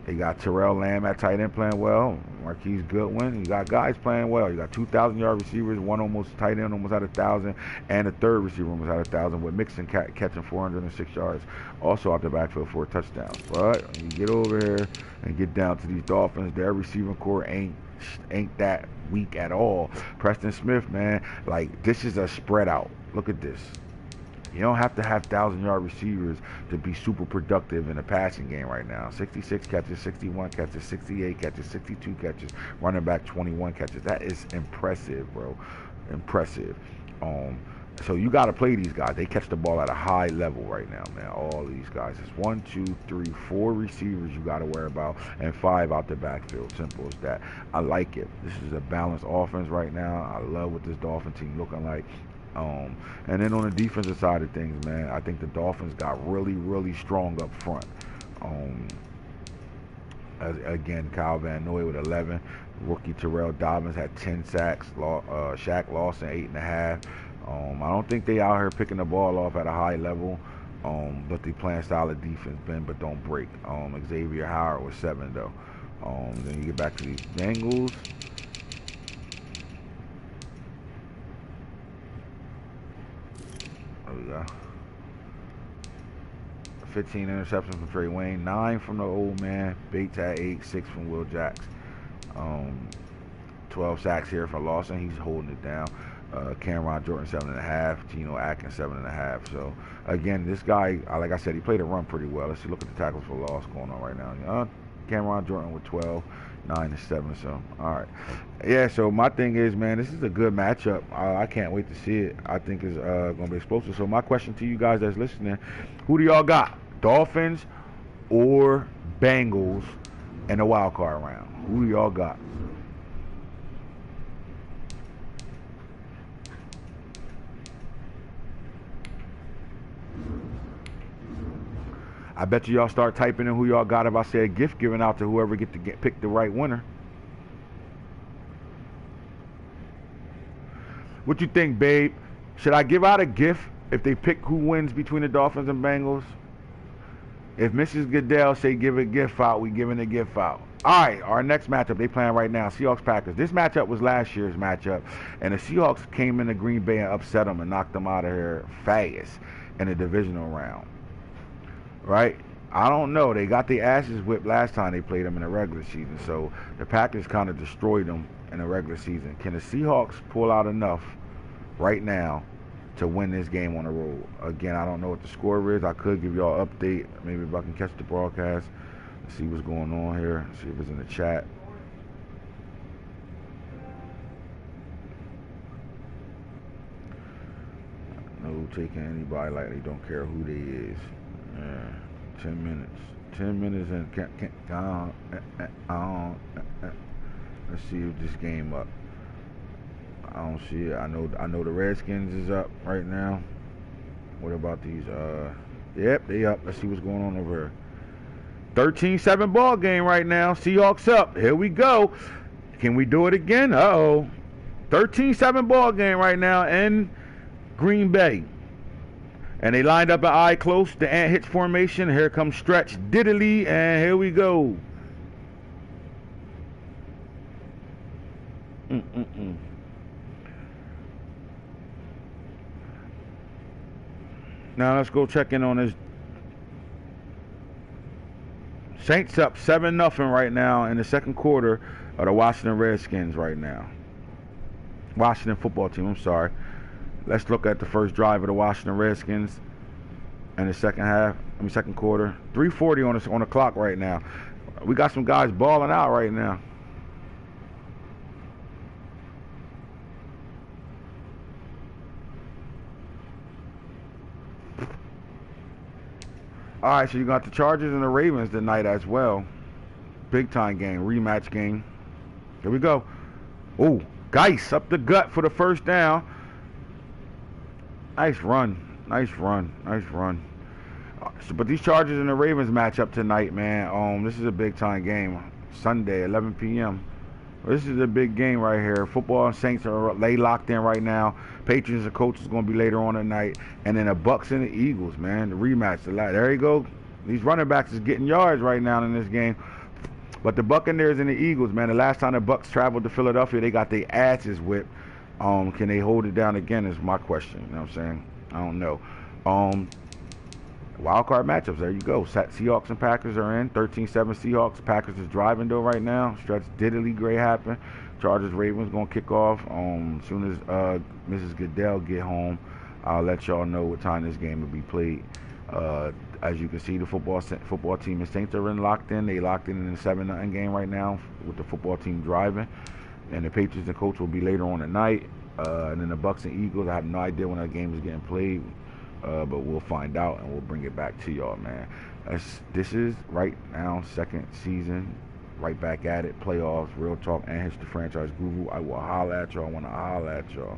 They got Terrell Lamb at tight end playing well. Marquise Goodwin. You got guys playing well. You got 2,000-yard receivers, one almost tight end almost at 1,000, and a third receiver almost at 1,000 with Mixon catching 406 yards, also out the backfield for a touchdown. But you get over here and get down to these Dolphins, their receiving core ain't that weak at all. Preston Smith, man, like this is a spread out. Look at this. You don't have to have 1,000-yard receivers to be super productive in the passing game right now. 66 catches, 61 catches, 68 catches, 62 catches, running back 21 catches. That is impressive, bro. Impressive. So you got to play these guys. They catch the ball at a high level right now, man. All these guys. It's 1, 2, 3, 4 receivers you got to worry about, and 5 out the backfield. Simple as that. I like it. This is a balanced offense right now. I love what this Dolphin team looking like. And then on the defensive side of things, man, I think the Dolphins got really, really strong up front. Again, Kyle Van Noy with 11. Rookie Terrell Dobbins had 10 sacks. Shaq Lawson 8.5. I don't think they out here picking the ball off at a high level, but they playing solid defense, bend but don't break. Xavier Howard was 7 though. Then you get back to these Bengals. There we go. 15 interceptions from Trey Wayne, 9 from the old man. Bates had 8, 6 from Will Jacks. 12 sacks here for Lawson. He's holding it down. Cameron Jordan 7.5. Geno Atkins 7.5. So again, this guy, like I said, he played a run pretty well. Let's see, look at the tackles for loss going on right now. Cameron Jordan with 12, 9 and 7. So all right, yeah. So my thing is, man, this is a good matchup. I can't wait to see it. I think it's gonna be explosive. So my question to you guys that's listening: who do y'all got? Dolphins or Bengals in the wild card round? Who do y'all got? I bet you y'all start typing in who y'all got if I say a gift given out to whoever pick the right winner. What you think, babe? Should I give out a gift if they pick who wins between the Dolphins and Bengals? If Mrs. Goodell say give a gift out, we giving a gift out. All right, our next matchup, they playing right now, Seahawks-Packers. This matchup was last year's matchup, and the Seahawks came into Green Bay and upset them and knocked them out of here fast in the divisional round. Right? I don't know. They got their asses whipped last time they played them in the regular season, so the Packers kind of destroyed them in the regular season. Can the Seahawks pull out enough right now to win this game on the road. Again, I don't know what the score is. I could give y'all an update. Maybe if I can catch the broadcast. See what's going on here. See if it's in the chat. No taking anybody lightly. Don't care who they is. 10 minutes. 10 minutes and let's see if this game up. I don't see it. I know the Redskins is up right now. What about these? Yep, they up. Let's see what's going on over here. 13-7 ball game right now. Seahawks up. Here we go. Can we do it again? Uh-oh. 13-7 ball game right now in Green Bay. And they lined up an eye close, the AntHits formation. Here comes stretch diddly, and here we go. Now let's go check in on this. Saints up 7-0 right now in the second quarter of the Washington Redskins right now. Washington football team, I'm sorry. Let's look at the first drive of the Washington Redskins in the second quarter. 3:40 on the clock right now. We got some guys balling out right now. All right, so you got the Chargers and the Ravens tonight as well. Big time game, rematch game. Here we go. Oh, Geis up the gut for the first down. Nice run. But these Chargers and the Ravens match up tonight, man. This is a big time game. Sunday, 11 p.m. This is a big game right here. Football and Saints are locked in right now. Patriots and Colts is going to be later on tonight. And then the Bucks and the Eagles, man. The rematch. There you go. These running backs is getting yards right now in this game. But the Buccaneers and the Eagles, man, the last time the Bucks traveled to Philadelphia, they got their asses whipped. Can they hold it down again is my question. You know what I'm saying? I don't know. Wild card matchups. There you go. Seahawks and Packers are in. 13-7 Seahawks. Packers is driving though right now. Stretch diddly gray happen. Chargers Ravens gonna kick off. As soon as Mrs. Goodell get home, I'll let y'all know what time this game will be played. As you can see, the football team and Saints are locked in. They locked in the 7-0 game right now with the football team driving. And the Patriots and Colts will be later on tonight. And then the Bucks and Eagles, I have no idea when that game is getting played. But we'll find out and we'll bring it back to y'all, man. This is right now, second season, right back at it, playoffs, real talk, AntHits the franchise guru. I will holler at y'all when I holler at y'all.